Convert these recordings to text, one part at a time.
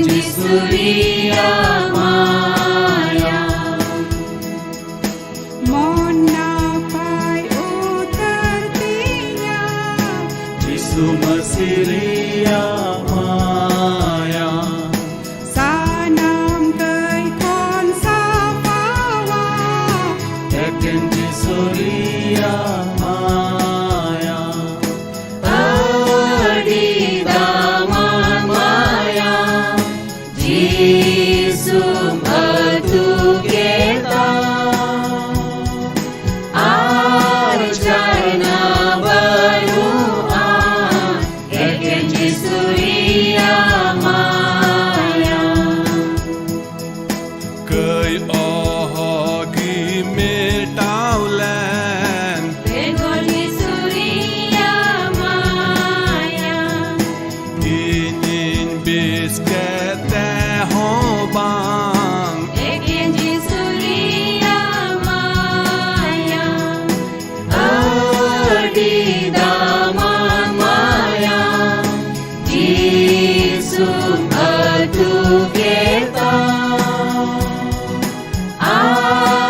Surya Maya Mon napai utartinya Jisu Masiria Maya Sanam kai kon sapawa Eken Surya Maya Adi Daman Maya Jisu Matu Kita Arjana Barua Eken Surya Maya Cây ohagi metaulen Eken Surya Maya Inin biskete hobang Eken Surya Maya Adi Daman Maya Jisu Matu Kita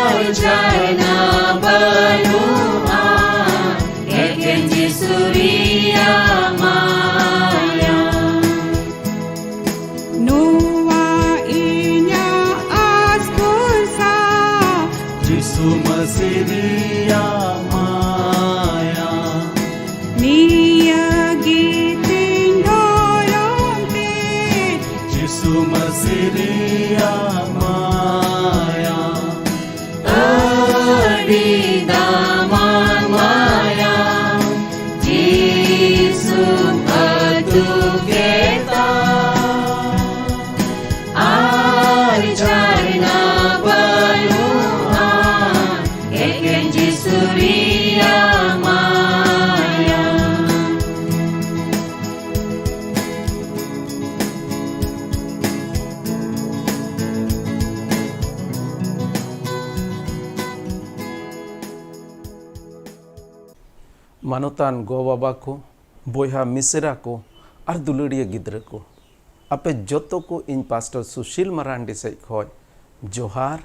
Arjana Banua Eken Surya Maya Nuwa inya askursa Jisu Masiria Maya Niya giting doyomte Jisu Masiria Maya Adi Daman Maya Jisu Matu Kita Arjana Banua Eken Surya Maya Manutan go baba ko, boyha misra ko, ar duluriya gidra ko. Ape joto ko in Pastor Sushil Marandi se khoj Johar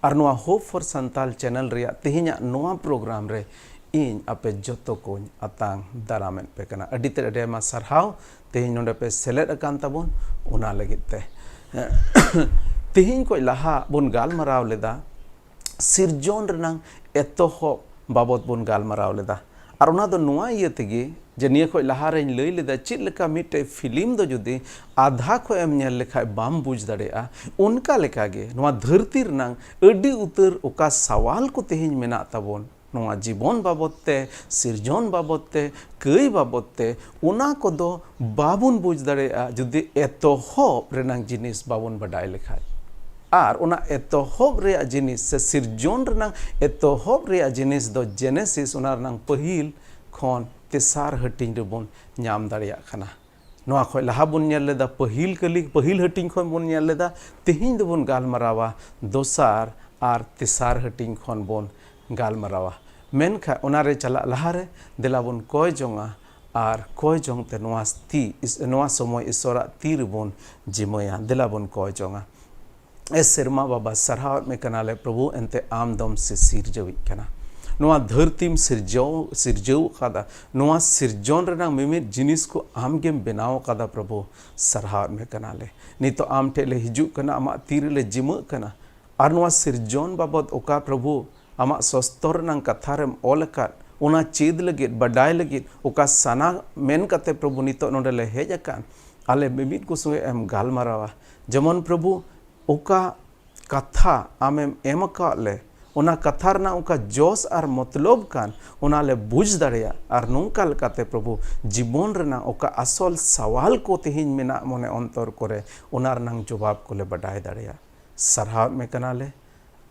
ar noa Hope for Santal channel ria tihinya noa program re in ape joto ko atang daramen pe kana adite ade ma sarhaw tihin nonde pe select akan tabon una lagit te tihin ko laha bun gal maraw leda sirjon renang etoho babot bun gal maraw leda ar ona do noa iye tege je niya khoj laha rein lei leda chit leka mite film do judi आधा को M nail लेखा balm बुझ दड़ेआ उनका लेखा गे नोआ धरती रनांग अडी उतर ओका सवाल को तेहिन मेना तबोन नोआ जीवन बाबतते सिरजन बाबतते कई बाबतते उना को दो बाबुन बुझ दड़ेआ जुदी एतोहब रनांग जिनिस बाबुन बडाय लेखा आर उना एतोहब रे जिनिस से सिरजन रनांग एतोहब रे जिनिस दो जेनेसिस उना रनांग पहिल खन तेसार हटिंग रेबोन ᱧᱟᱢ ᱫᱟᱲᱮᱭᱟᱜ ᱠᱟᱱᱟ नोआ खो लहा बुन लेदा पहिल कली पहिल हटिंग खन बुन लेदा तेहिं दो बुन गालमरावा दोसार आर तेसार हटिंग खन बुन गालमरावा मेनखा उनारे चला लहारे देला बुन कोय जोंगा आर कोय जोंग ते नोआ समय ईश्वरा तीर बुन जिमया देला बुन कोय जोंगा ए शर्मा बाबा सरहाव में कनाले प्रभु एंते आम दम से सिरजवी कना नोआ धरतीम सिरजव कादा नोआ सिरजन रना मिमित जिनिस को आम गेम बनाव कादा प्रभु सरहाव में कनाले नी तो आम ठेले हिजु कना आमा तीर ले जिम कना आर नोआ सिरजन बाबद ओका प्रभु आमा सस्तर नंग कथारेम ओलकात उना चेद लगित बडाय लगित ओका सना मेन कते प्रभु नी तो नोडे ले हेज अकान आले मिमित को संगे एम गालमारावा जमन प्रभु ओका कथा आमेम एमका ले उना कथा रना उनका जोश और मतलब कान उना ले बुझ दड़िया और नौका लकाते प्रभु जीवन रना उका असल सवाल को तेहिन मेना मने अंतर करे उना रनांग जवाब को ले बडाय दड़िया सरहाव में कनाले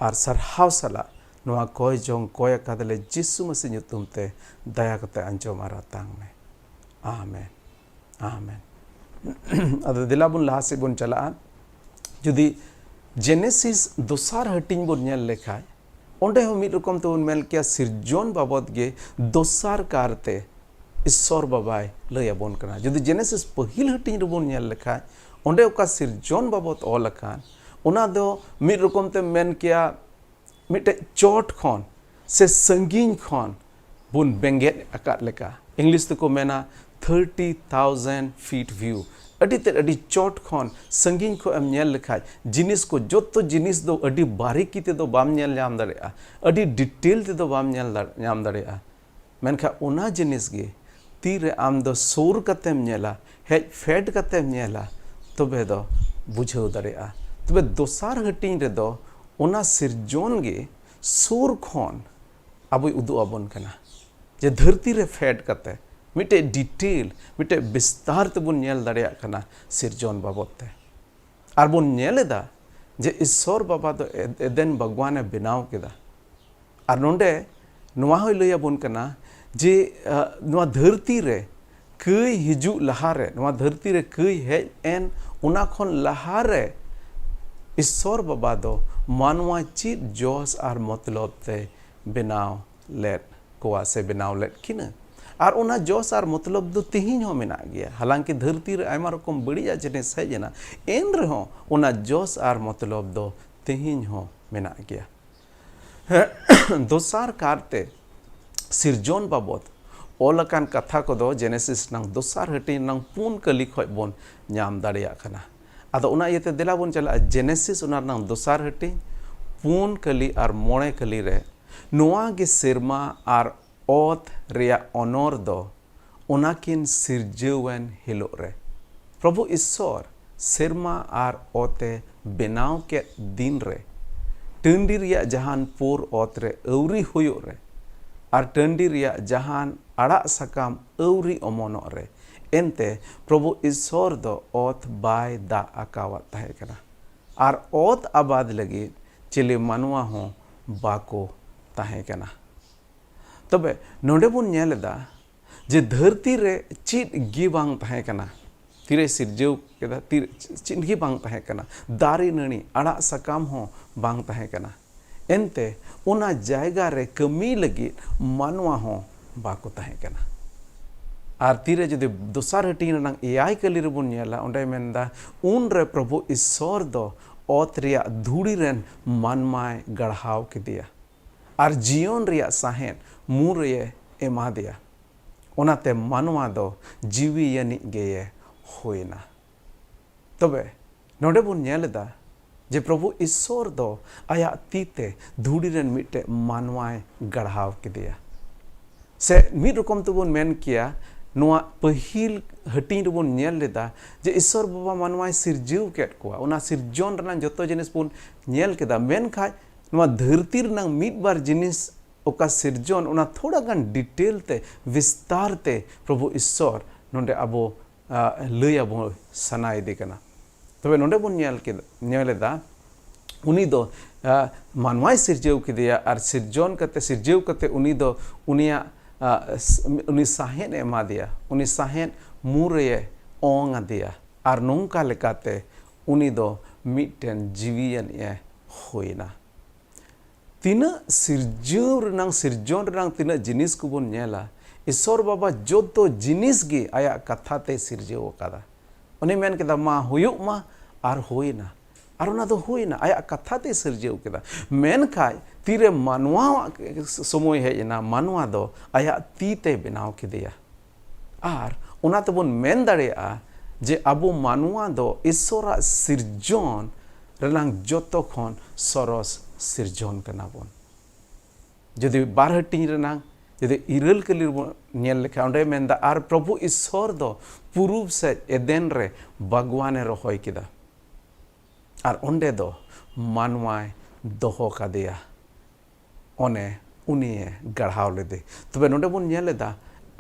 और सरहाव सला नोआ कोय जोंग कोय कदले जिसु मसीह ᱧᱩᱛᱩᱢ ते दया कते अंजोम आरा तांग में आमेन आमेन अद दिलाबुन लहासे बुन चला जुदी जेनेसिस दोसार हटिंग बुन नेल लेखाय ओंडे हो मिद रकम तो मेल किया सिरजन बाबद गे दोसार कारते ईश्वर बाबाय लय आबोन कना जुदी जेनेसिस पहिल हटिंग रबोन nail लेखाय onde oka sirjon babot ol akan ona do mid rokom te men kia mite chot khon se sangin khon bun benget akat leka English te ko mena 30,000 feet view adi te adi chot khon sangin ko em nyel lekhaj jinis ko jotto jinis do adi bariki te do bam nyel nyam dare a adi detail te do bam nyel nyam dare a menkha ona jinis ge tire am do sur katem nyela hej fed katem nyela tobe do bujhau dare a tobe dosar hatin re do ona sirjon ge sur khon aboi udu abon kana je dharti re fed kate mite detail mite bistar te bun nyel dareya kana sirjon babot te ar bun nyel eda je Ishwar baba do eden bhagwan e benaw keda ar nonde noa hoy laya bun kana je noa dharti re kai hiju lahare noa dharti re kai hej en una khon lahare Ishwar baba do manwa chit jos ar matlab te benaw let koa se benaw let kina আর ওনা Jos আর মতলব দো তিহিন হো মেনা গিয়া হালাंकि धरती रे आयमा रकम बड़िया जिनिस है जना एन रहो ओना जस आर मतलब दो तिहिन हो मेना गया दोसार कारते सिरजोन बाबत ओलकान कथा को दो जेनेसिस नंग दोसार हटी नंग पुन कली खय बोन ᱧᱟᱢ दाड़िया कना आदो ओना येते देला बोन चला जेनेसिस ओना नंग दोसार हटी पुन कली आर मोणे कली रे नोआ गे सिरमा आर ओत रिया ऑनर दो ओनाकिन सिरजेवन हिलो रे प्रभु ईश्वर सिरमा आर ओते बेनाव के दिन रे टंडी रिया जहान पोर ओत रे अवरी हुयो रे आर टंडी रिया जहान अड़ा सकाम अवरी ओमोनो रे एनते प्रभु ईश्वर दो ओत बाय दा आकावा ताहे कना आर ओत आबाद लगी चिले मानवा हो बाको ताहे कना तबे नोडे बुन नेलेदा जे धरती रे चिट गी बांग ताहे कना तिरे सिरजेव केदा तिर चिट गी बांग ताहे कना दारी नणी अड़ा सकाम हो बांग ताहे कना एनते ओना जायगा रे कमी लगी मानवा हो बाको ताहे कना आर तिरे जदि दोसार हटी नंग एआई कली रे बुन नेला ओंडे मेनदा उन रे प्रभु ईश्वर दो ओत रिया धूड़ी रेन मानमाय गढ़ाव के दिया आर जीवन रिया साहेन मुर ये एमा दिया ओनाते मानवा दो जीवी यानी गेये होइना तबे नोडे बुन नेलदा जे प्रभु ईश्वर दो आया तीते धूड़ी रेन मिटे मानवाय गढ़ाव के दिया से मिद रकम तो बुन मेन किया नोआ पहिल हटी बुन नेल लेदा जे ईश्वर बाबा मानवाय सिरजीव केट कोआ ओना सिरजोन रना जतो जिनिस बुन नेल केदा मेन खाय नोआ धरती रना मिद बार जिनिस ओका सिरजोन ओना थोड़ा गान डिटेल ते विस्तार ते प्रभु ईश्वर नोंडे अबो लय अबो सनाय दे कना तबे नोंडे बुन नेलेदा उनी दो मानवाय सिरजेव किदिया आर सिरजोन कते सिरजेव कते उनी दो उनिया उनी साहेन एमा दिया उनी साहेन मुरे ओंग दिया आर नोंका लेकाते उनी दो मिटेन जीवियन ए होइना तीना सिरजोन रंग तीना जिनिस को बन नेला ईश्वर बाबा जोतो जिनिस गे आया कथा ते सिरजेव कादा उनी मेन केदा मा हुयुक मा आर होइना आर ओना दो होइना आया कथा ते सिरजेव केदा मेन खाय तीरे मानवा समय हेजना मानवा दो आया ती ते बनाव केदिया आर ओना तो बन मेन दाड़ेया जे अबो मानवा दो ईश्वरा सिरजोन रंग जोतो खन सरस सिरजोन कना बोन जदि बार हटी रनांग जदि इरल कली नेल लेखा ओंडे मेनदा आर प्रभु ईश्वर दो पूर्व से एदेन रे भगवान रहोय किदा आर ओंडे दो मानवाय दोहो कादिया ओने उनी गढ़ाव लेदे तबे नोंडे बोन नेलेदा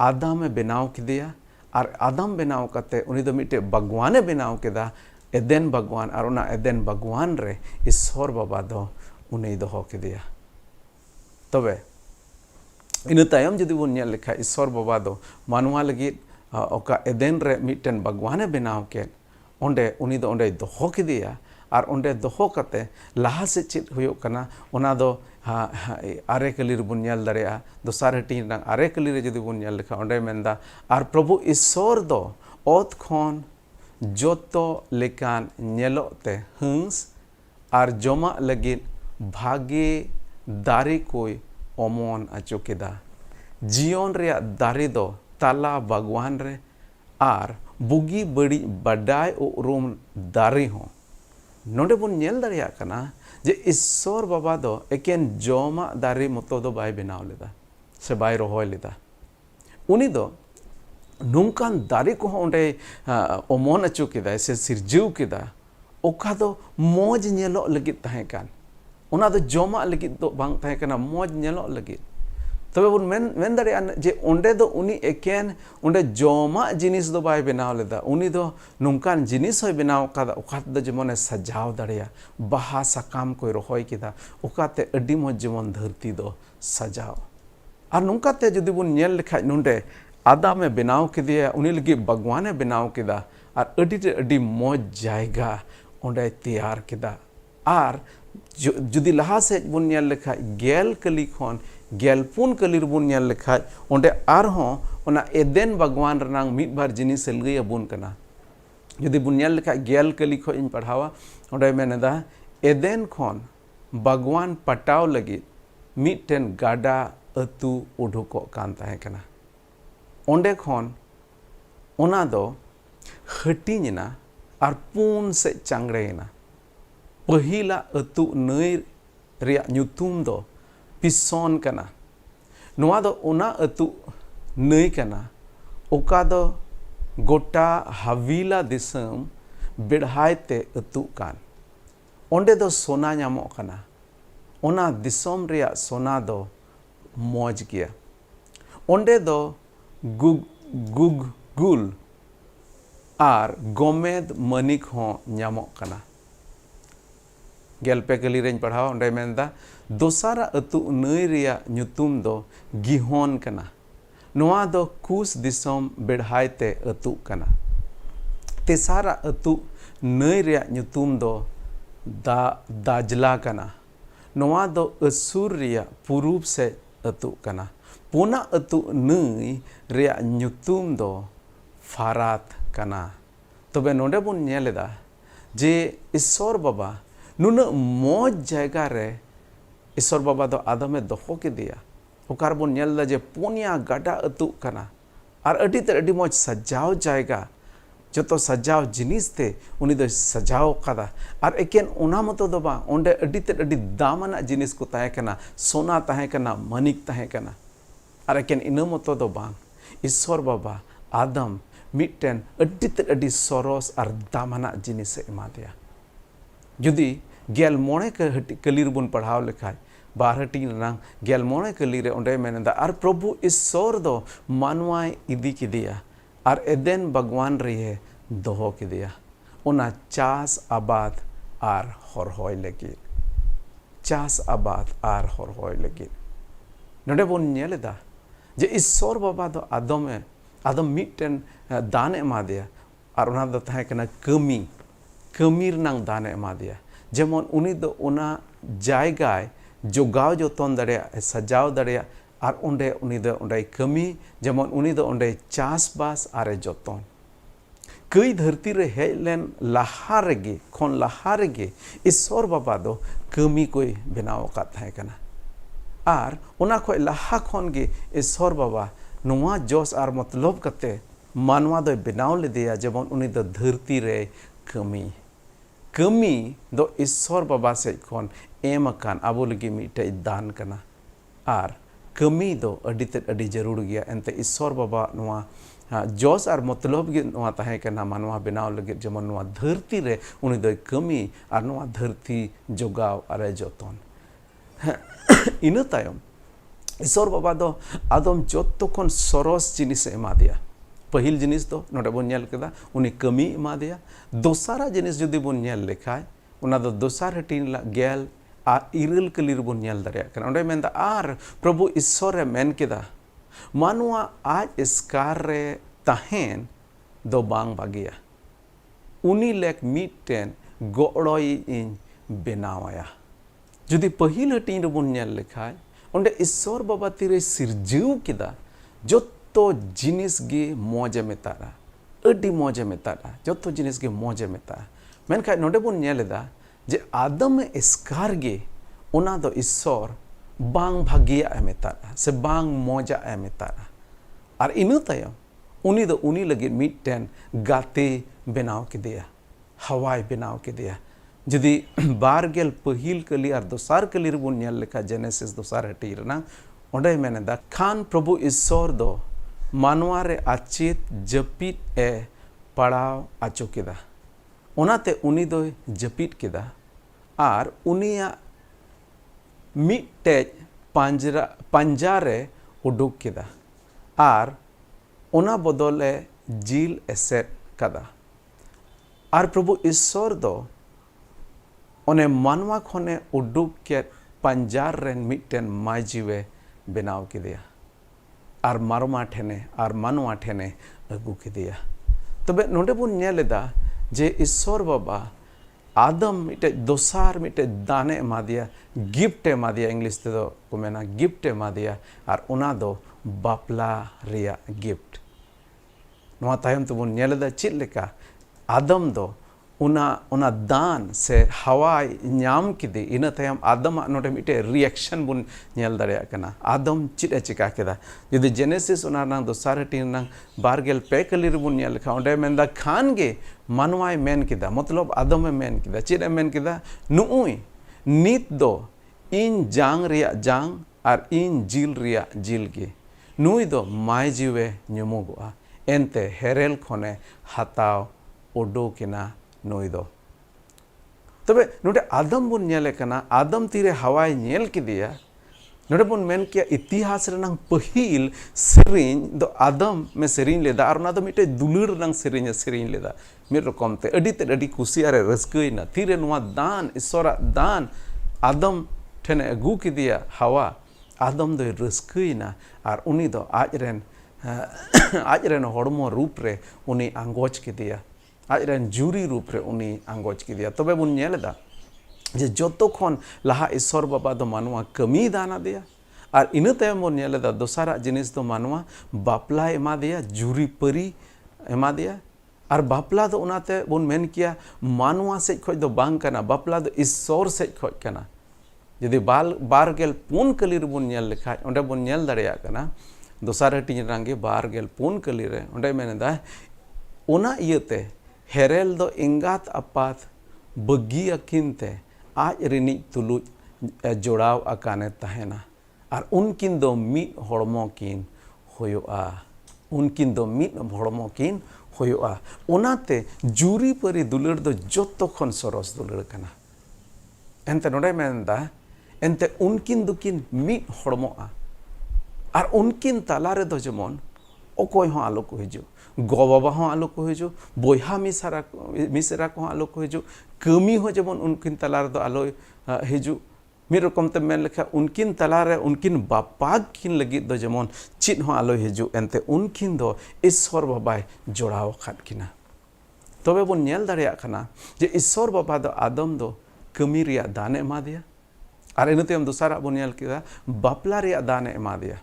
आदम बेनाव किदिया आर आदम बेनाव कते उनी दो मिटे भगवान बेनाव केदा एदेन भगवान आर ओना एदेन भगवान रे ईश्वर बाबा दो उनी दोहो केदिया तबे इन तायम जदि बोन नेल लेखा ईश्वर बाबा दो मानवा लगी ओका एदेन रे मिटेन भगवान बेनाव के ओंडे उनी दो ओंडे दोहो केदिया आर ओंडे दोहो कते लाहा से चित हुयो कना ओना दो आरे कली रे बोन नेल दारेया दोसार हटी रंग आरे कली रे जदि बोन नेल लेखा ओंडे मेनदा आर प्रभु ईश्वर दो ओत खन joto lekan nyelok te hens ar jomak lagit bhage dare koi omon acho keda jion rea dare do tala bagwan re ar bugi badi badai urum dare ho nonde bun nyel dareya kana je Ishwar Baba do eken jomak dare moto do bai benaw leda se bai rohoy leda uni do nungkan dare ko onde omon acho keda se sirjiu keda oka do moj nyelok lagit tahen kan ona do jomak lagit do bang tahen kana moj nyelok lagit तबे बन main दारे जे ओंडे दो उनी एकेन ओंडे जोमा जिनिस दो bye बेनाव लेदा उनी दो नुंकान जिनिस होय बेनाव कादा ओकात दो जेमने सजाव दाड़ेया बाहा साकाम कोई रोहय केदा ओकाते अड्डी मज जेमन धरती दो सजाव आर नुंकाते जदि बन नेल लेखाय नुंडे आदामे बेनाव केदिया उनी लगी भगवाने बेनाव केदा आर अड्डी मज जायगा ओंडे तैयार केदा आर जदि लहा से बन नेल लेखाय गेल कली खन गेलपुन कलिर बुन नेल लेखाय ओंडे आरहों ओना एदेन भगवान रनांग मिद बार जिनिस लगे बुन कना जदि बुन नेल लेखाय गेल कली खो इन पढ़ावा ओंडे मेनेदा एदेन खन भगवान पटाव लगी मिदटेन गाडा अतु उडुको कान ताहे कना ओंडे खन ओना दो हटिना आर पुन से चांगड़ेना पहिला अतु नई रिया ᱧᱩᱛᱩᱢ दो पिसोन कना नोआ दो ओना अतु नई कना ओका दो गोटा हवीला दिसम बेढ़ायते अतु कान ओंडे दो सोना ᱧᱟᱢᱚᱜ कना ओना दिसम रिया सोना दो मौज गया ओंडे दो गुल आर गोमेद मनिक हो ᱧᱟᱢᱚᱜ कना गेलपे कली रें पढ़ावा ओंडे मेनदा दोसारा अतु नई रिया ᱧᱩᱛᱩᱢ दो गिहोन कना नोआ दो कुस दिसम बेढ़ायते अतु कना तेसारा अतु नई रिया ᱧᱩᱛᱩᱢ दो दाजला कना नोआ दो असुर रिया पूर्व से अतु कना पुना अतु नई रिया ᱧᱩᱛᱩᱢ दो फारात कना तबे नोंडे बुन नेलेदा जे ईश्वर बाबा नुना मौज जायगा रे ईश्वर बाबा दो आदमे दोहो के दिया ओकार बन नेलदा जे पुनिया गाडा अतु कना आर अडी मौज सजाव जायगा जतो सजाव जिनिस ते उनी दो सजाव कदा आर एकेन ओना मतो दो बा ओंडे अडी दामना जिनिस को ताहे कना सोना ताहे कना मनिक ताहे कना आर एकेन इना मतो दो बा ईश्वर बाबा आदम मिटन अडी सरोस आर दामना जिनिस एमा दिया जुदी गेल मोणे कलीर बुन पढ़ाव लेखाय बार हटी रंग गेल मोणे कली रे ओंडे मेनदा आर प्रभु ईश्वर दो मानवाय इदी किदिया आर एदेन भगवान रे दोहो किदिया ओना चास आबाद आर हरहोय लगी चास आबाद आर हरहोय लगी नोंडे बुन नेलेदा जे ईश्वर बाबा दो आदम मिटन दान एमा दिया आर ओना दो ताहे कना कमीर नांग दान एमा दिया जेमन उनी दो ओना जायगाय जोगाव जतन दाड़े सजाव दाड़े आर ओंडे उनी दो ओंडे कमी जेमन उनी दो ओंडे चासबास आरे जतन कई धरती रे हेलेन लहा रेगे ईश्वर बाबा दो कमी कोई बनाव का थाहे कना आर ओना खोय लहा खन गे ईश्वर बाबा नोआ जोस आर मतलब कते मानवा दो बनाव ले दिया जेमन उनी दो धरती रे कमी दो ईश्वर बाबा से खन एम कान आबो लगी मिटे दान कना आर कमी दो अडी जरूर गया एनते ईश्वर बाबा नोआ जोस आर मतलब गे नोआ ताहे कना मानवा बनाव लगे जेमन नोआ धरती रे उनी दो कमी आर नोआ धरती जोगाव आरे जतन इना तायम ईश्वर बाबा दो आदम जतो खन सरस जिनिस एमा दिया पहिल जिनिस दो नोडे बन नेल केदा उनी कमी एमा दिया दोसारा जिनिस जदि बन नेल लेखाय उना दो दोसार हटिन ला गेल आ इरल कलिर बन नेल दाड़े कना ओंडे मेनदा आर प्रभु ईश्वर रे मेन केदा मानुआ आज एस्कार रे ताहेन दो बांग बागिया उनी लेक मिटन गोड़ोई इन बेनावाया जदि पहिल हटिन रे बन नेल लेखाय ओंडे ईश्वर बाबा तिरे सिरजिव केदा जो तो जिनिस गे मौजे में तारा ᱟᱹᱰᱤ ᱢᱚᱡᱮ ᱢᱮᱛᱟᱜᱼᱟ ᱡᱚᱛᱚ ᱡᱤᱱᱤᱥ ᱜᱮ ᱢᱚᱡᱮ ᱢᱮᱛᱟᱜᱼᱟ ᱢᱮᱱᱠᱷᱟᱱ ᱱᱚᱰᱮ ᱵᱚᱱ ᱧᱮᱞ ᱮᱫᱟ ᱡᱮ ᱟᱫᱚᱢ ᱮᱥᱠᱟᱨ ᱜᱮ ᱚᱱᱟ ᱫᱚ ᱤᱥᱥᱚᱨ ᱵᱟᱝ ᱵᱷᱟᱹᱜᱤᱭᱟᱜ ᱮ ᱢᱮᱛᱟᱜᱼᱟ ᱥᱮ ᱵᱟᱝ ᱢᱚᱡᱟᱜ ᱮ ᱢᱮᱛᱟᱜᱼᱟ ᱟᱨ ᱤᱱᱟᱹ ᱛᱟᱭᱚᱢ ᱩᱱᱤ ᱫᱚ ᱩᱱᱤ ᱞᱟᱹᱜᱤᱫ ᱢᱤᱫᱴᱮᱱ ᱜᱟᱛᱮ ᱵᱮᱱᱟᱣ ᱠᱮᱫᱮᱭᱟ ᱦᱟᱣᱟᱭ ᱵᱮᱱᱟw ᱠᱮᱫᱮᱭᱟ ᱡᱩᱫᱤ 12 ᱯᱟᱹᱦᱤᱞ ᱠᱟᱹᱞᱤ ᱟᱨ ᱫᱚᱥᱟᱨ ᱠᱟᱹᱞᱤ ᱨᱮᱵᱚᱱ ᱧᱮᱞ ᱞᱮᱠᱷᱟᱱ ᱡᱮᱱᱮᱥᱤᱥ ᱫᱚᱥᱟर ᱦᱟᱹᱴᱤᱧ ᱨᱮᱱᱟᱜ ᱚᱸᱰᱮ ᱢᱮᱱᱮᱫᱟ ᱠᱷᱟᱱ ᱯᱨᱚभु ᱤᱥᱥᱚᱨ ᱫᱚ ᱢᱟᱱᱣᱟ ᱨᱮ ᱟᱪᱮᱛ ᱡᱟᱹᱯᱤᱫ ᱮ ᱯᱟᱲᱟᱣ ᱟᱪᱚ ᱠᱮᱫᱟ ᱚᱱᱟᱛᱮ ᱩᱱᱤ ᱫᱚᱭ ᱡᱟᱹᱯᱤᱫ ᱠᱮᱫᱟ ᱟᱨ ᱩᱱᱤᱭᱟᱜ ᱢᱤᱫᱴᱮᱡ ᱯᱟᱸᱡᱟ ᱨᱮ उडुक केदा आर ओना बदले जिल एसेट कदा आर प्रभु ईश्वर दो ओने मानवा खने उडुक के पंजार रेन मिटन माजीवे बनाव केदिया आर मारवा ठेने आर मानवा ठेने अगू केदिया तबे नोंडे बुन नेलेदा जे ईश्वर बाबा आदम मिटे दोसार मिटे दाने एमा दिया गिफ्ट एमा दिया इंग्लिश ते दो को मेना गिफ्ट एमा दिया आर ओना दो बापला रिया गिफ्ट नोआ तायम तो बुन नेलेदा चित लेका आदम दो ओना दान से हवाई ᱧᱟᱢ किदे इना तायम आदम नोडे मिटे रिएक्शन बुन नेल दाड़िया कना आदम चित ए चिका केदा यदि जेनेसिस ओना नांग दोसार हटी नांग 12 पे कली रे बुन नेल लेखा ओंडे मेनदा खान गे मानवाय मेन किदा मतलब आदम ए मेन किदा चित ए मेन किदा नुउई नित दो इन जांग रिया जांग आर इन जिल रिया जिल गे नुई दो माय जीवे ᱧᱩᱢᱩᱜᱚᱜᱼᱟ एनते हेरेल खने हाताव ओडोकिना नुई दो तबे नोडे आदम बुन नेले कना आदम तीरे हवाई नेल किदिया नोडे बुन मेन किया इतिहास रनंग पहिल सेरिन दो आदम में सेरिन लेदा आर ना दो मिटे दुलुर रनंग सेरिन लेदा मिर रकम ते अडी कुसियारे रस्कइना तीरे नुआ दान ईश्वरा दान आदम ठेने अगू किदिया हवा आदम दो रस्कइना आर उनी दो आजरेन हड़मो रूप रे उनी आंगोच किदिया आजरेन जुरी रूप रे उनी आंगोच किदिया तबे बुन नेलेदा जे जतो खन लहा ईश्वर बाबा दो मानवा कमी दाना दिया आर इना तायम बुन नेलेदा दोसारा जिनिस दो मानवा बापला एमा दिया जुरी परी एमा दिया आर बापला दो उनाते बुन मेन किया मानवा से खोज दो बांग कना बापला दो ईश्वर से खोज कना यदि 12 कली रे बुन नेल लेखा ओंडे बुन नेल दाड़िया कना दोसार हटिन रंगे 12 कली रे ओंडे मेनेदा ओना इयते हेरेल दो इंगात अपात बगी अकिनते आज रिनी तुलुज जोड़ाव अकाने तहेना आर उनकिन दो मिट हड़मो किन होयोआ उनकिन दो मिट हड़मो किन होयोआ ओनाते जुरी परी दुलड़ दो जत्तो खन सरस दुलड़ कना एनते नोडे मेनदा एनते उनकिन दुकिन मिट हड़मोआ आर उनकिन तालारे दो जेमन अकय हो आलो को हिजु गो बाबा हो आलो को हिजु बोहा मिसरा को आलो को हिजु कमी हो जेमन उनकिन तालारे दो आलो हिजु मिर रकम ते मेन लेखा उनकिन तालारे उनकिन बापा किन लगी दो जेमन चित हो आलो हिजु एनते उनकिन दो ईश्वर बाबाय जोड़ाव खाद किना तबे बन नेल दाड़िया खाना जे ईश्वर बाबा दो आदम दो कमी रिया दान एमा दिया आर इना तायम दोसारा बन नेल किदा बापला रिया दान एमा दिया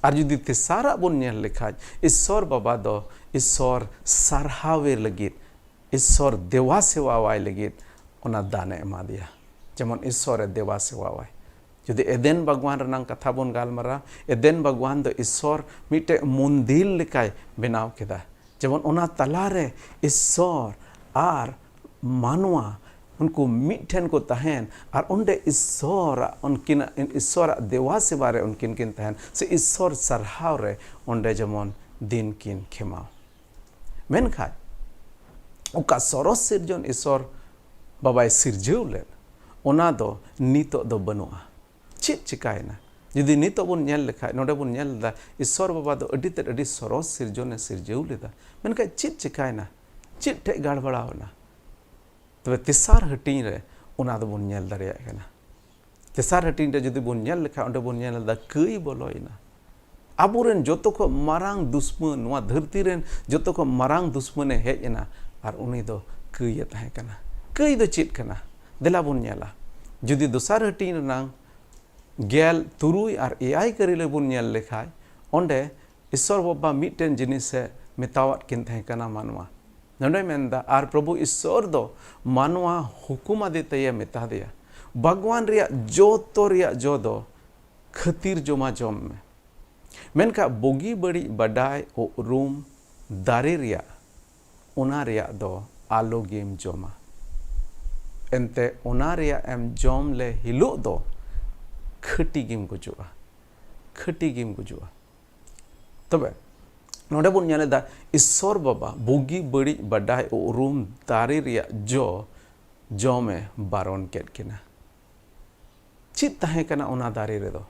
आर जुदी तेसारा बन नेल लेखाज ईश्वर बाबा दो ईश्वर सारहावे लगित ईश्वर देवा सेवावाय लगित ओना दाने एमा दिया जेमन ईश्वर देवा सेवावाय जुदी एदेन भगवान रनांग कथा बन गालमारा एदेन भगवान दो ईश्वर मिटे मंदिर लेकाय बनाव केदा जेमन ओना तलारे ईश्वर आर मानवा उनको मिठन को तहन और उनडे ईश्वर उनकिन ईश्वर देवा सेवा रे उनकिन किन तहन से ईश्वर सरहाव रे उनडे जमन दिन किन खेमाव मेनखा उका सरस सिरजन ईश्वर बाबाय सिरजेव लेन ओना दो नितो दो बनुआ चित चिकायना यदि नितो बुन नेल लेखा नोडे बुन नेल दा ईश्वर बाबा दो अडी सरस सिरजन सिरजेव लेदा मेनखा चित चिकायना चित ठे गाड़बड़ावना तबे तेसार हटिन रे ओना दो बुन नेल दाड़िया कना तेसार हटिन रे जदि बुन नेल लेखा ओंडे बुन नेल दा कई बोलोइना आबुरेन जतो को मारांग दुश्मन नोआ धरती रेन जतो को मारांग दुश्मने हेजना आर उनी दो कई ताहे कना कई दो चित कना देला बुन नेला जदि दोसार हटिन नांग गेल तुरुई आर एआई करिले बुन नेल लेखाय ओंडे ईश्वर बाबा मिटन जिनिस मेतावत किन तहे कना मानवा नोडे मेंदा आर प्रभु ईश्वर दो मानवा हुकुम आदि तय मेता दिया भगवान रिया जोतो रिया जो दो खतीर जोमा जोम में मेनका बोगी बड़ी बडाय ओ रूम दारे रिया उना रिया दो आलो गेम जोमा एंते उना रिया एम जोम ले हिलो दो खटी गिम गुजुआ तबे नोडे बुन नेलेदा ईश्वर बाबा बोगी बड़ी बडाय ओ रूम दारे रिया जो जोमे बारोन केट किना चित तहे कना उना दारे रे दो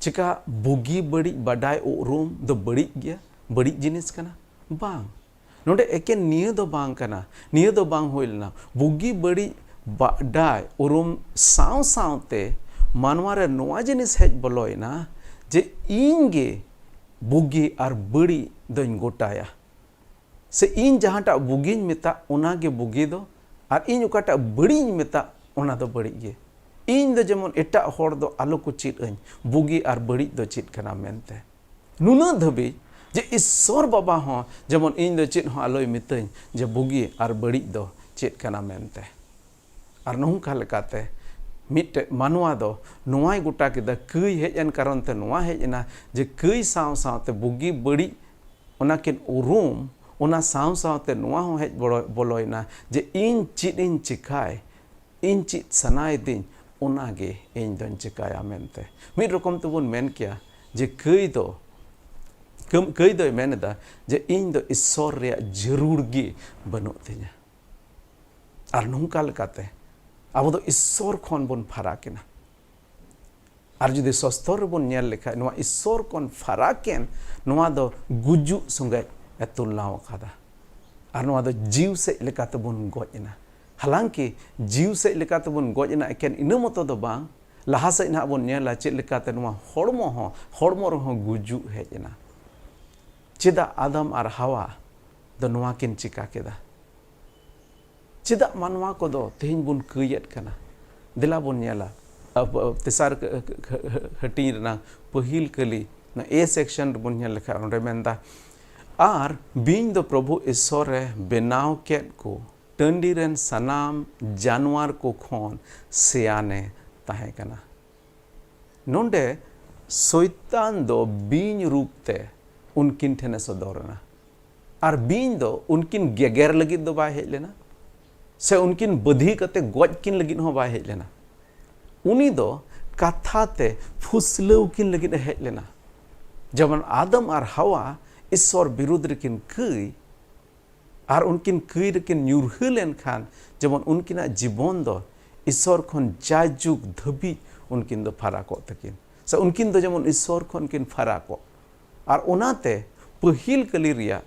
चिका बोगी बड़ी बडाय ओ रूम दो बड़ी गया बड़ी जिनिस कना बांग नोडे एके निये दो बांग कना निये दो बांग होइलना बोगी बड़ी बडाय ओ रूम साव सावते मानवारे नोआ जिनिस हेज बोलोयना जे इंगे बुगी और बड़ी दोन गोटाया से इन जहाँटा बुगिन मेता उनागे बुगी दो और इन उकाटा बड़ी मेता उना दो बड़ी गे इन दो जेमन एटा होड़ दो आलो को चित अन बुगी और बड़ी दो चित कना मेनते नुना धबी जे ईश्वर बाबा हो जेमन इन दो चित हो आलोय मितन जे बुगी और बड़ी दो चित कना मेनते और नहुका लेकाते मिट्टे मानवा दो नोआई गोटा के कई हेजन कारण ते नोआ हेजना जे कई साव सावते बुगी बड़ी उनाकिन उरूम उना साव सावते नोआ हो हेज बोलोयना जे इन चित इन चिकाय इन चित सनाय दिन उनागे इन दोन चिकाया मेनते मिद रकम तबुन मेन किया जे कई दो मेनदा जे इन दो ईश्वर रे जरूर गे बनु तिया और नोंका लेकाते अब तो ईश्वर खन बन फराकिना और जुदी सस्तर बन नेल लेखा नोआ ईश्वर खन फराकेन नोआ दो गुजु संगे तुलनाव खादा और नोआ दो जीव से लेकाते बन गजना हालांकि जीव से लेकाते बन गजना एकेन इना मतो दो बांग लहा से ना बन नेला चेद लेकाते नोआ हड़मो रहो गुजु हेजना चेदा आदम और हवा दो नोआ किन चिका केदा चेदा मानवा को दो तेहिन बुन कयत कना दिला बुन नेला तेसार हटी रना पहिल कली ना ए सेक्शन बुन नेल लेखा ओंडे मेनदा आर बिन दो प्रभु ईश्वर बेनाव केत को टंडी रेन सनाम जानवर को खोन सियाने ताहे कना नोंडे शैतान दो बिन रूप ते उनकिन ठेने सदोरना आर बिन दो उनकिन गेगेर लगित दो बाय हेज लेना से उनकिन बधी कते गज किन लगिन हो बाय हेज लेना उनी दो कथा ते फुसलौ किन लगिन हेज लेना जबन आदम और हवा ईश्वर विरुद्ध रेकिन कई और उनकिन कई रेकिन न्यूरह लेन खान जबन उनकिन जीवन दो ईश्वर खन जाजुग धबी उनकिन दो फराको तकिन से उनकिन दो जबन ईश्वर खन किन फराको और उनाते पहिल कली रिया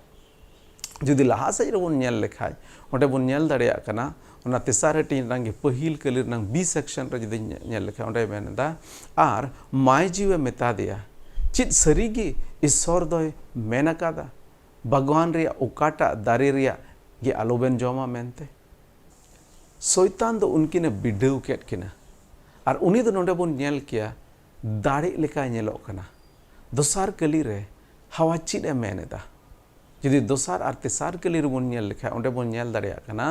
जुदी लहा से बन नेल लेखाय ओंडे बन नेल दाड़ेया कना ओना तेसार हटी रंगे पहिल कली रंग बी सेक्शन रे जुदी नेल लेखा ओंडे मेनदा आर माय जीवे मेता दिया चित सरीगी ईश्वर दोय मेनकादा भगवान रिया ओकाटा दारे रिया गे आलोबेन जोमा मेनते शैतान दो उनकिने बिडौ केट किना और उनी दो नोंडे बन नेल किया दाड़े लेका नेलो कना दोसार कली रे हवा चित ए मेनेदा जुदी दोसार और तेसार कली रे बन नेल लेखा ओंडे बन नेल दाड़ेया कना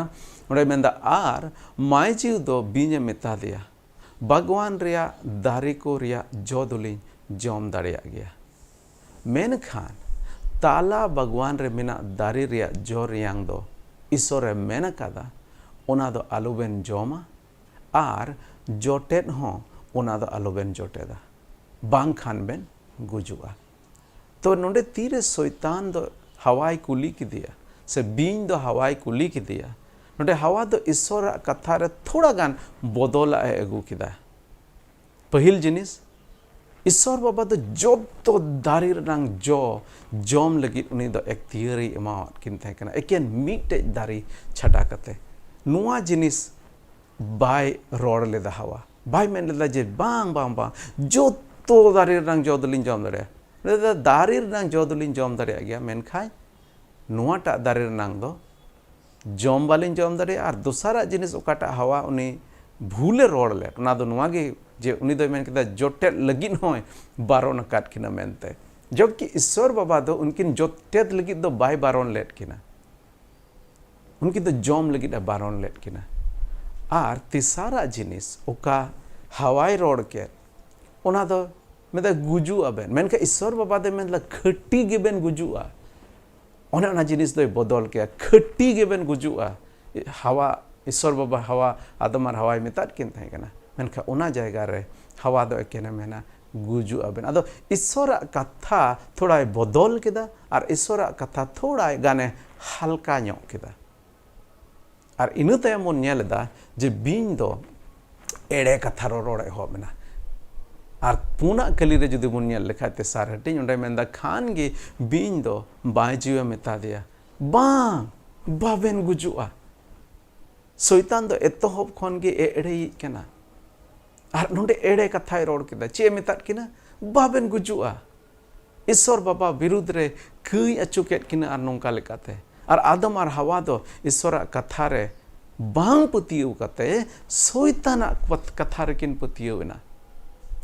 ओंडे मेनदा आर माय जीव दो बिने मेता दिया भगवान रिया दारे को रिया जो दोलिन जॉम दाड़ेया गया मेनखान ताला भगवान रे मेना दारे रिया जो रियांग दो ईश्वर रे मेना कादा ओना दो आलोबेन जॉमा आर जोटेन हो ओना दो आलोबेन जोटेदा बांग खान बेन गुजुआ तो नोंडे तीरे शैतान दो हवाई कुली की दिया से बीन दो हवाई कुली की दिया नोंडे हवा दो ईश्वर कथा रे थोड़ा गान बदला अगू किदा पहिल जिनिस ईश्वर बाबा दो जो तो दारी रंग जो जॉम लगी उनी दो एक थियरी एमावत किन थे कना एकेन मीटे दारी छटा कते नुआ जिनिस बाय रोड ले दा हवा बाय मेन ले दा जे बांग बांग बांग जो तो दारी रंग जो दलिन जॉम दरे ले दारी रंग जो दलिन जॉम दरे गया मेन खाय नुआ टा दारी रंग दो जॉम बालिन जॉम दरे और दूसरा जिनिस ओकाटा हवा उनी भूले रोड ले ना दो नुआ गे जे उनी दो मेन किदा जोटे लगिन होय बारो न काट किना मेनते जबकि ईश्वर बाबा दो उनकिन जोतेद लगी दो बाय बारन लेट किना उनकी दो जॉम लगी बारन लेट किना आर तिसारा जिनिस ओका हवाई रोड के ओना दो मेदा गुजु अबेन मेनका ईश्वर बाबा दे मेनला खट्टी गेबेन गुजुआ ओने ओना जिनिस दो बदल के खट्टी गेबेन गुजुआ हवा ईश्वर बाबा हवा आदम और हवाई मेताद किन थाई कना मेनका ओना जायगा रे हवा दो एकेना मेना गुजु अबेन अदो ईश्वर कथा थोड़ा बदल केदा और ईश्वर कथा थोड़ा गाने हल्का ᱧᱚᱜ केदा और इन तायम बन नेलदा जे बिन दो एड़े कथा रोड़े होबना और पुना कली रे जुदी बन नेल लेखा ते सार हटिन ओंडे मेंदा खान गे बिन दो बाय जीवे मेता दिया बाबेन गुजुआ शैतान दो एतोहब खन गे एड़े केना और नोंडे एड़े कथाय रोड़ केदा चे मेताद किना बाबेन गुजुआ ईश्वर बाबा विरुद्ध रे कई अचु केद किना और नोंका लेकाते और आदम और हवा दो ईश्वर कथा रे बांग पतियव कते शैतान कथा रे किन पतियवना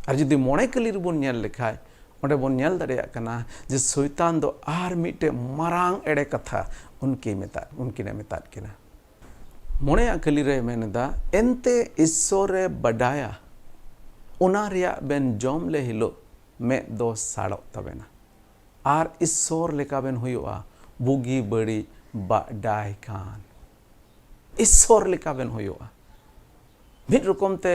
और जुदी मोणे कली रे बन नेल लेखाय ओंडे बन नेल दाड़ेया कना जे शैतान दो आर मिटे मारांग एड़े कथा उनकिने मेताद किना मोणे कली रे मेनदा एंते ईश्वर रे बडाया ओना रिया बेन जॉम ले हिलो मे दो साड़ो तबेना और ईश्वर लेका बेन हुयुआ बुगी बड़ी बाडाय कान ईश्वर लेका बेन हुयुआ मिद रकम ते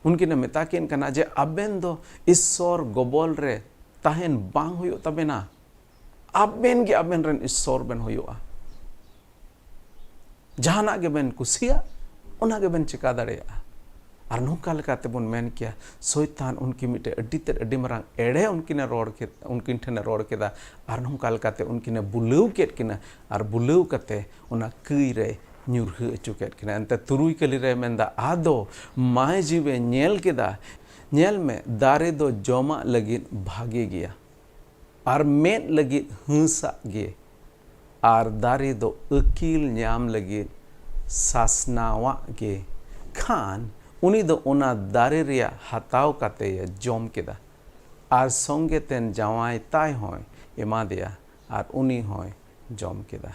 उनकिन मेताकिन कना जे आबेन दो ईश्वर गोबल रे ताहेन बांग हुयु तबेना आबेन गे आबेन रेन ईश्वर बेन हुयुआ जहाना गे बेन कुसिया ओना गे बेन चिका दाड़ेया और नौका लेकाते बन मेन किया शैतान उनकी मिटे अड्डी मारांग एड़े उनकिने रोड़ के उनकिन ठेने रोड़ केदा और नौका लेकाते उनकिने बुलाव केद किना और बुलाव कते ओना कई रे ᱧᱩᱨᱦᱟᱹ अचु केद किना एंते तुरुई कली रे मेंदा आदो माय जीवे नेल केदा नेल में दारे दो जमा लगिन भागे गया और मेद लगिन हंसा गे और दारे दो अकील ᱧᱟᱢ लगिन सासनावा गे खान उनी दो ओना दारे रिया हताव काते जम केदा और संगे तेन जावाई ताय होय एमा दिया और उनी होय जम केदा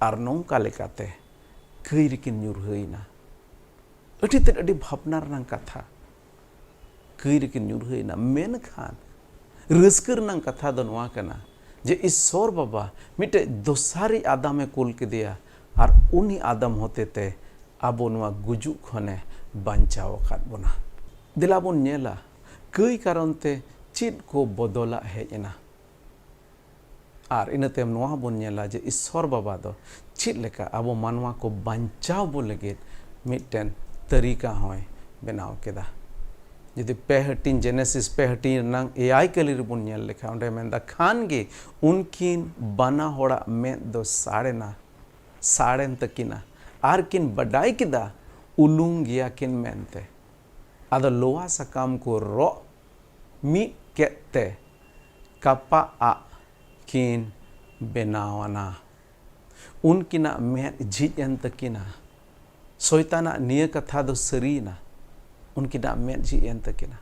और नौका लेकाते कई रिकिन ᱧᱩᱨᱦᱟᱹᱭᱱᱟ अडी भावना रनांग कथा कई रिकिन ᱧᱩᱨᱦᱟᱹᱭᱱᱟ मेनखान रस्कर रनांग कथा दो नोआ कना जे ईश्वर बाबा मिटे दोसारी आदमे कुल केदिया और उनी आदम होते ते आबो नोआ गुजु खने बांचाव काट बोना दिला बोन नेला कई कारण ते चित को बदला हेजना और इनते नोआ बोन नेला जे ईश्वर बाबा दो चित लेका आबो मानवा को बांचाव बो लगे मिटन तरीका होय बनाव केदा यदि पेहटिन जेनेसिस पेहटिन नंग एआई कली रे बोन नेल लेखा ओंडे मेंदा खान गे उनकिन बना होड़ा में दो साड़ेन तकिना आर किन बडाई किदा उलुंग गया किन मेनते आदो लोहा सकाम को रो मी केते कपा आ किन बेनावाना उनकिना में झिज एन तकिना शैताना निय कथा दो सरीना उनकिना में झिज एन तकिना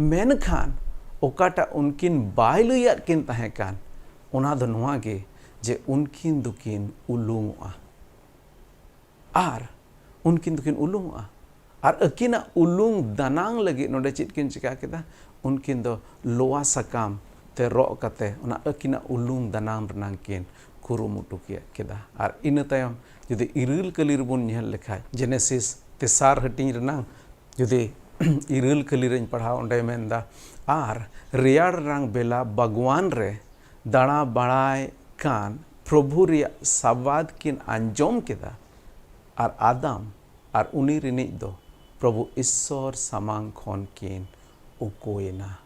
मेनखान ओकाटा उनकिन बाय लैयाद किन ताहे कान ओना दो नोआ गे जे उनकिन दुकिन उलुंगआ और उनकिन दुकिन उलुंगआ और अकिना उलुंग दानांग लगी नोडे चित किन चिका केदा उनकिन दो लोआ सकाम ते रो कते ओना अकिना उलुंग दानांग रनांग किन कुरुमुटु केदा और इन तायम जुदि इरल कली रबुन नेल लेखाय जेनेसिस तेसार हटिंग रनांग जुदि इरल कली रेन पढ़ा ओंडे मेंदा और रेयाड़ रंग बेला बागवान रे दाड़ा बड़ाय कान प्रभु रिया सवाद किन अंजोम केदा और आदम और उनी रिनिज दो प्रभु ईश्वर सामांग खन किन उकोयना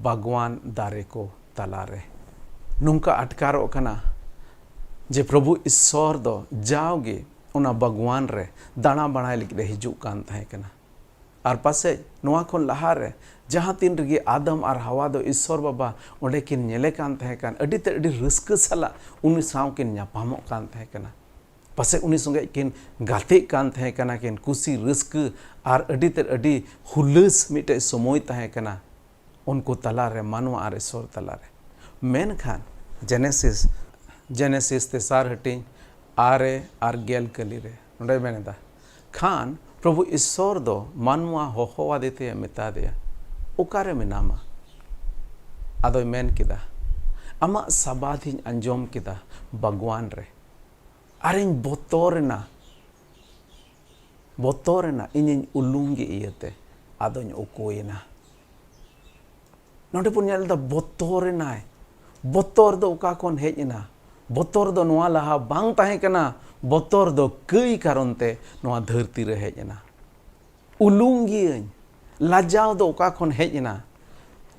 बागवान दारे को तलारे नुंका अटकारो कना जे प्रभु ईश्वर दो जाओगे उना बागवान रे दाना बनाए लिख हिजू कान ताहे कना और पासे नोआ खन लहा रे जहाँ तीन रगे आदम और हवा दो ईश्वर बाबा ओंडे किन नेले कान ताहे कान अडी ते अडी रस्का साला उनी साव किन न्यापामो कान ताहे कना पासे उनी संगे किन गाते कान ताहे कना किन कुसी रस्क और अडी ते अडी हुलस मिटे समय ताहे कना उनको तलारे मानवा आर ईश्वर तलारे मेनखान जेनेसिस तेसार हटिंग आरे आर गेल कली रे नोडे मेनेदा खान प्रभु ईश्वर दो मानवा होहोवादेते मेता दिया उकारे मेनामा आदो मेन किदा आमा सबाधिन अंजोम किदा भगवान रे आरिन बोतोरेना इन उलुंगी इयते आदोन उकोयना नोडे पुन नेलदा बोतोरेनाय बोतोर दो उका कोन हेजना बोतोर दो नोआ लहा बांग ताहे कना बोतोर दो कई कारणते नोआ धरती रे हेजना उलुंगी लाजाव दो उका कोन हेजना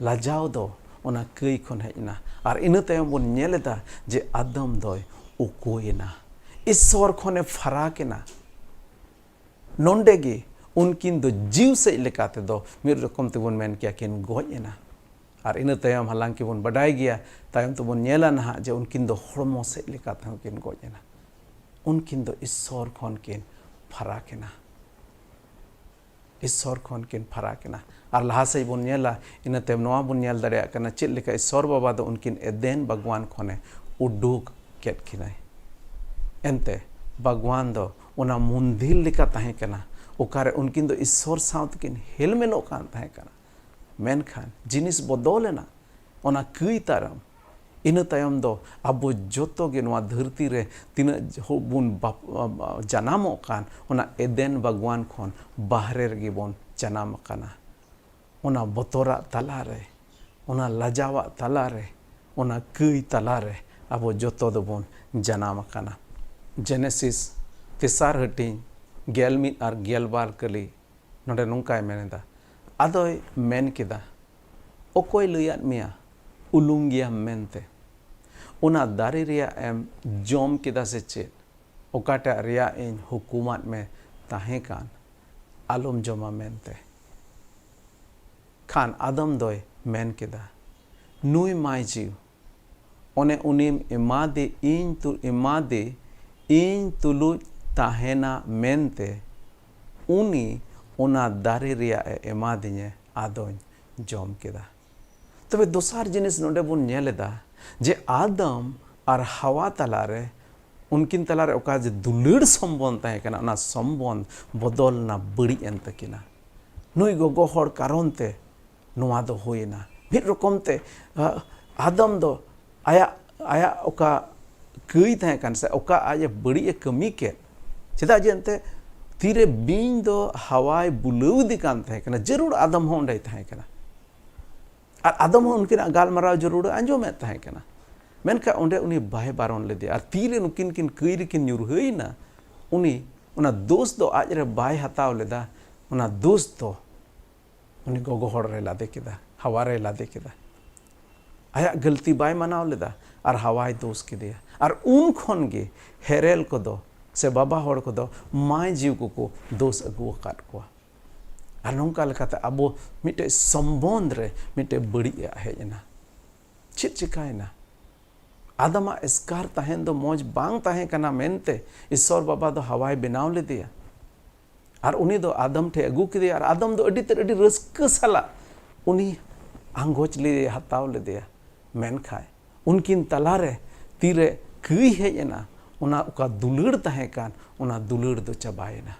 लाजाव दो ओना कई कोन हेजना और इन तायम बुन नेलेदा जे आदम दोय उकोयना ईश्वर खोने फराकेना नोंडेगे उनकिन दो जीव से लेकाते दो मिर रकम ते बुन मेन किया किन गोयना और इन तायम हालांकि बुन बडाई गया तायम तो बुन नेला ना जे उनकिन दो हड़मो से लेकाते हो किन गोयना उनकिन दो ईश्वर खोन किन फराकेना ईश्वर खोन किन फराकेना और लहा से बुन नेला इन तायम नोआ बुन नेल दरिया कना चित लेका ईश्वर बाबा दो उनकिन एदेन भगवान खोने उडुक केट खिनाय एनते भगवान दो उना मुंदिल लिका ताहे कना उकारे उनकिन दो ईश्वर साउथ किन हेलमेलो कान ताहे कना मेनखान जिनिस बदलेना ओना कई तारम इन तायम दो अबो जोतो गे नोआ धरती रे तिना बुन जनामो कान ओना एदेन भगवान खोन बाहरे गे बोन जनाम काना ओना बतोरा तलारे ओना लजावा तलारे ओना कई तलारे अबो जोतो दो बोन जनाम काना जेनेसिस तेसार हटिंग गेलमिद और गेलबार कली नोडे नोंकाय मेनेदा आदोय मेन किदा ओकोय लैयाद मिया उलुंगिया मेनते उना दारे रिया एम जोम किदा से चेत ओकाटा रिया इन हुकूमत में ताहे कान आलम जोमा मेनते खान आदम दोय मेन किदा नुई माय जीव ओने उनिम इमादे इन तुलु ताहेना मेनते उनी उना दारे रिया एमा दिने आदोन जोम किदा तबे दोसार जिनिस नोडे बुन नेलेदा जे आदम और हवा तलारे उनकिन तलारे ओका जे दुलड़ संबंध ताहे कना ना संबंध बदल ना बड़ी एन तकिना नुई गोगो हर कारणते नोआ दो होइना मिद रकमते आदम दो आया ओका कई ताहे कान से ओका आये बड़ी कमी के चेदा जे अंते तीरे बीन दो हवाई बुलाव दी कान ताहे कना जरूर आदम हो उंडे ताहे कना और आदम हो उनकिन गालमाराव जरूर आंजोमे ताहे कना मेनका उंडे उनी बाहे बारन लेदे और तीरे नुकिन किन कई रिकिन न्युरहैना उनी उना दोस्त दो आज रे बाय हताव लेदा उना दोस्त दो उनी गोगो हड़ रे लादे केदा हवा रे लादे केदा आया गलती बाय मनाव लेदा और हवाई दोष के दिया और उन खन गे हेरेल को दो से बाबा हड़ को दो माय जीव को दोष अगुआ काट को और नौका लेकाते अबो मिटे संबंध रे मिटे बड़ी हेजना चित चिकायना आदमा एस्कार ताहेन दो मौज बांग ताहे कना मेनते ईश्वर बाबा दो हवाई बनाव ले दिया और उनी दो आदम ठे अगू के दिया और आदम दो अडी तर अडी रस्क साला उनी आंगोच ले हताव ले दिया मेन खाए उनकिन तलारे तीरे कई हेजना उना उका दुलड़ ताहे कान उना दुलड़ दो चबायना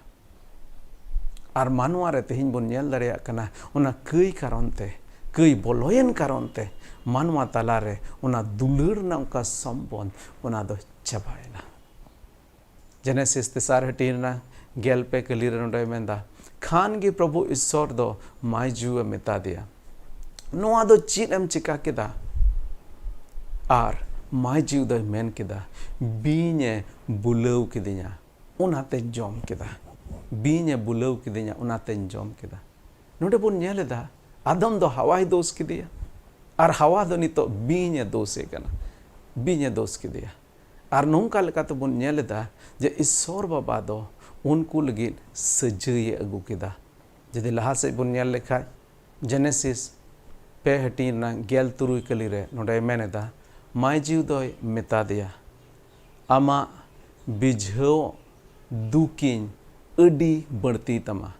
और मानवा रे तेहिन बन नेल दरिया कना उना कई कारणते कई बोलोयन कारणते मानवा तलारे उना दुलड़ ना उका संबंध उना दो चबायना जेनेसिस तेसार हटिना गेल पे कली रे नोडे मेंदा खान गे प्रभु ईश्वर दो माय जुए मेता दिया नोआ दो चीत एम चिका केदा और माय जीव दो मेन केदा बीने बुलाव किदिया उनाते जोम केदा बीने बुलाव किदिया उनाते जोम केदा नोडे बुन नेलेदा आदम दो हवाई दोष किदिया और हवा दो नितो बीने दोषे कना बीने दोष किदिया और नोंका लेकाते बुन नेलेदा जे ईश्वर बाबा दो उनको लगी सजाये अगू केदा जदि लहा से बुन नेल लेखा जेनेसिस पे हटीना गेल तुरुई कली रे नोडे मेनेदा माय जीव दोय मेता दिया आमा बिझाव दुकिन अडी बढ़ती तमा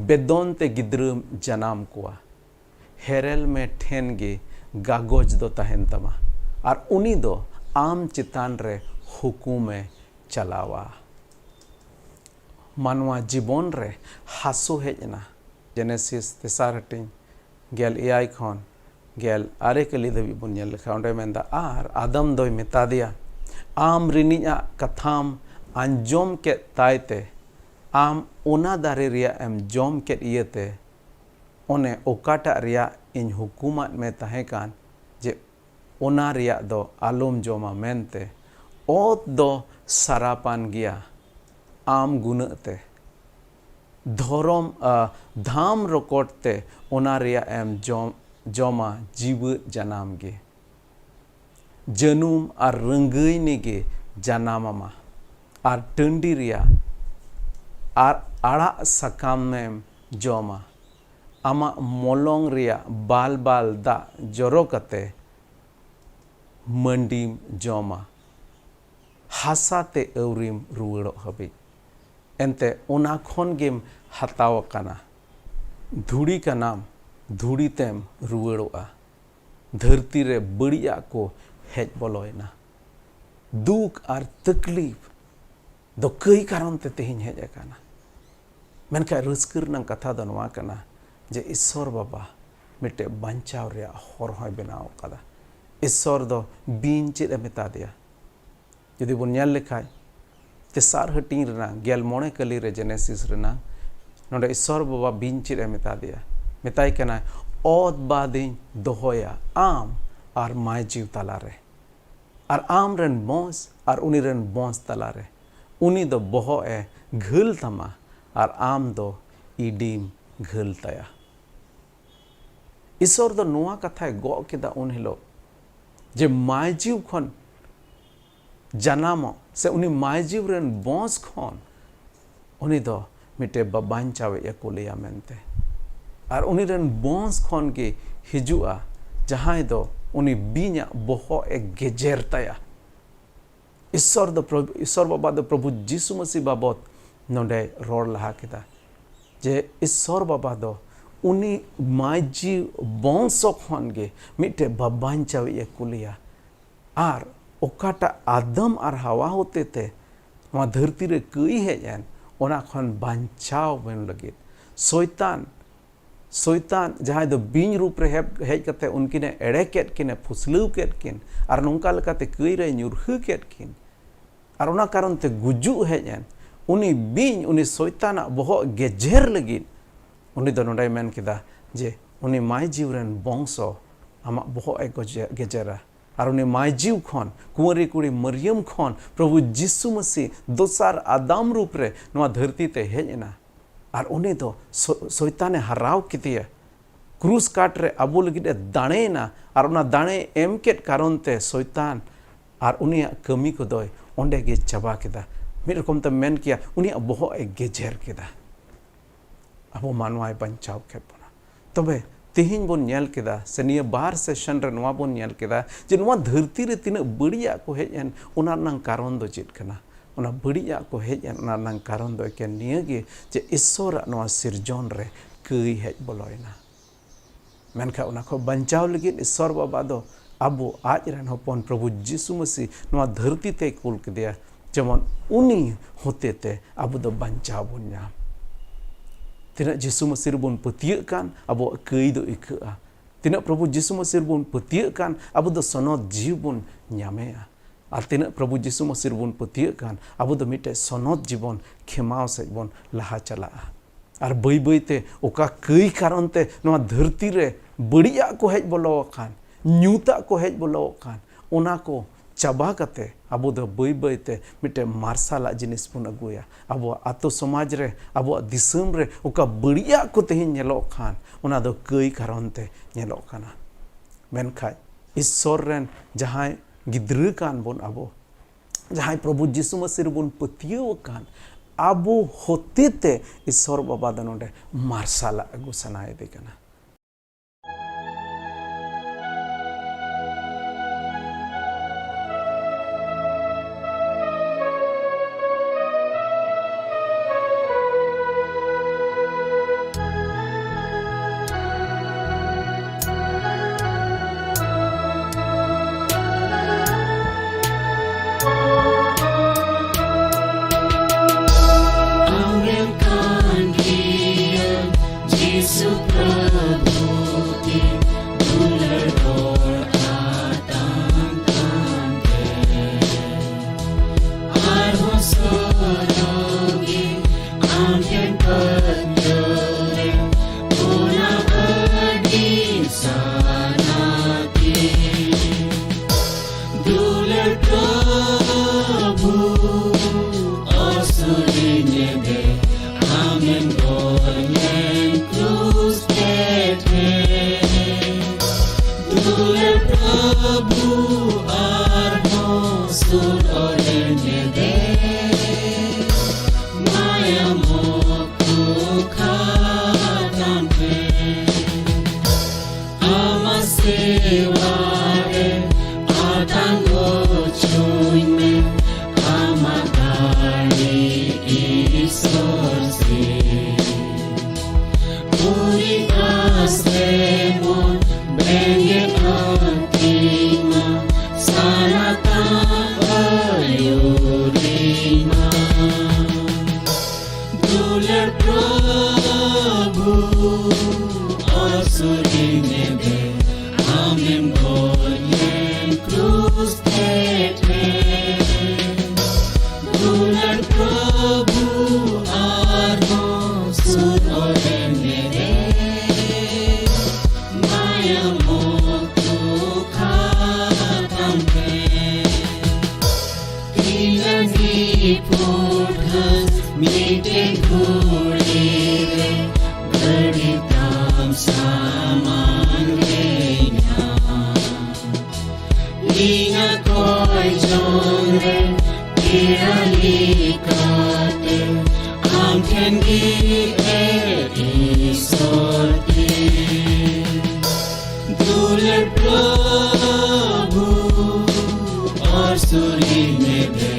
बेदोन ते गिद्रम जनाम कोआ हेरेल में ठेन गे गागोज दो तहन तमा और उनी दो आम चितान रे हुकुमे चलावा मानवा जीवन रे हासु हेजना जेनेसिस तेसार हटिंग गेल एआई खन गेल आरे कली धबी बन नेल लेखा ओंडे मेंदा आर आदम दोय मेता दिया आम रिनिया कथाम आंजोम के तायते आम ओना दारे रिया एम जोम के इयते ओने ओकाटा रिया इन हुकुमत में तहेकान जे ओना रिया दो आलम जोमा मेनते ओत दो सरापान गया आम गुनते धोरम धाम रोकोटते ओना रिया एम जोमा जीव जनाम गे जनुम और रंगई निगे जनामामा और टंडी रिया और आड़ा सकाम में जोमा आमा मोलोंग रिया बाल बाल दा जोरो कते मंडीम जोमा हासाते अवरीम रुवड़ो हबी एंते ओना खोन गेम हताव काना धूड़ी का नाम धूड़ी तेम रुवड़ोआ धरती रे बड़िया को हेज बोलोयना दुख और तकलीफ दो कई कारण ते तेहिन हेज काना मेनका रस्कर नंग कथा दो नवा काना जे ईश्वर बाबा मिटे बंचाव रे हर होय बनाव कदा ईश्वर दो बीन चेद मेता दिया जदि बन नेल लेखाय तेसार हटिंग रेना गेल मोणे कली रे जेनेसिस रेना नोडे ईश्वर बाबा बीन चेद मेता दिया मेताय कना ओद बादिन दोहोया आम और माय जीव तला रे और आम रेन बोंस और उनी रेन बोंस तला रे उनी दो बोहो ए घल तमा और आम दो इडीम घल तया ईश्वर दो नुआ कथा गो केदा उन हिलो जे माय जीव खन जनामो से उनी माय जीव रेन बोंस खन उनी दो मिटे बाबांचावे एकोलिया मेनते और उनी रेन बोंस खन के हिजुआ जहां दो उनी बीना बोहो एक गेजेर तया ईश्वर बाबा दो प्रभु जीसु मसीह बाबत नोडे रोड लहा केदा जे ईश्वर बाबा दो उनी माजी बोंसो खन गे मिटे बाबांचावे एकुलिया आर ओकाटा आदम और हवा होते ते वा धरती रे कई हेजन ओना खन बांचाव बन लगे शैतान जहां दो बीन रूप रे हेज कते उनकिने एड़े केट किने फुसलु केट किन और नोंका लकाते कई रे न्युरहु केट किन और ओना कारण ते गुजु हेजन उनी बीन उनी शैतान बहो गेजेर लगी उनी दो नोंडे मेन केदा जे उनी माय जीव रेन बंशो आमा बहो ए गेजेरा और उनी माय जीव खन कुंवरी कुड़ी मरियम खन प्रभु जीसु मसीह दोसार आदम रूप रे नवा धरती ते हेजना और उनी दो शैताने हराव कितिया क्रूस काट रे अबो लगिद दाणेना और उना दाणे एम केट कारण ते शैतान और उनी कमी को दोय ओंडे गे चाबा केदा मिड रकम ते मेन किया उनी बहो ए गेजेर केदा अबो मानवाय बंचाव केपना तबे तेहिन बोन नेल केदा से निया बार सेशन रे नवा बोन नेल केदा जे नवा धरती रे तिना बड़िया को हेजन उना नंग कारण दो चेत कना उना बड़िया को हेजन उना नंग कारण दो के निया गे जे ईश्वर नवा सिरजन रे कई हेज बोलोयना मेनखा उना को बंचाव लगी ईश्वर बाबा दो अबो आज रेन हपन प्रभु जीसु मसीह नवा धरती ते कुल केदिया जेमन उनी होते ते अबो दो बंचाव बोन नाम तिना जीसु मसीह बोन पतिय कान अबो कई दो इका तिना प्रभु जीसु मसीह बोन पतिय कान अबो दो सनद जीव बोन न्यामेया और तिना प्रभु जीसु मसीह बोन पतिय कान अबो दो मिटे सनद जीवन खेमाव से बोन लहा चला और बई बईते ओका कई कारण ते नवा धरती रे बड़िया को हेज बोलो कान न्यूता को हेज बोलो कान ओना को चाबा कते अबो दो बई बईते मिटे मार्शाल जिनिस बोन अगुया अबो आतो समाज रे अबो दिसम रे ओका बड़िया को तेहिन नेलो खान ओना दो कई कारण ते नेलो काना मेनखाय ईश्वर रेन जहां गिद्र कान बोन अबो जहां प्रभु जीसु मसीह बोन पतियो कान अबो होते ते ईश्वर बाबा द नोडे मार्शाल अगु सनाय दे काना Amken Padre Una Adi Sanati Dular Prabhu Asuri Nebe Amen Goyen Cruz Pethe Dular Prabhu Arho Sur Ore Nebe Maya Moktu Khatampe Amasevare Atango Chunme Amadari Isorse Puri Asremon Benge Atima Sanata Ayurima Dular Prabhu Asuri Nebe Amen Goyen Cruz Pethe Dular Prabhu Arho Sur Ore Nebe Maya Moktu Khatampe Tilani Purthas Mite Ghurire Gaditam Saman Renya Lina Koi Jongre Kirali Kate Amken Gi Isorti Dular Prabhu Asuri Nebe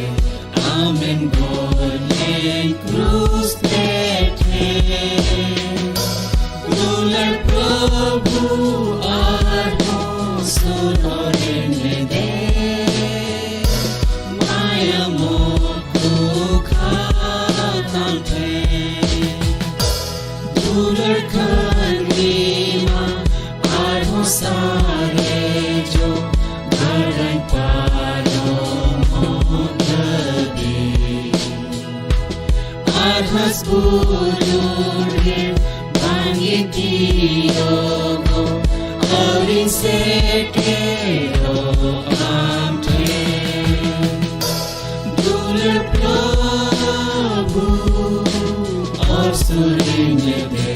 Amen Goyen Cruz Pethe Dular Prabhu Arho Sur Ore Nebe Maya Moktu Khatampe Dular Khanima Arho Sare Jo Garai Paro Montadi Arhas Gurure Bangi Tiyogo Arin Setero Amte Dular Prabhu Asuri Nebe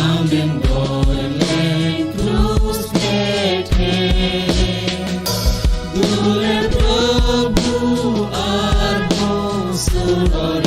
Amen Goyen Cruz Pethe Dular Prabhu Arho Sur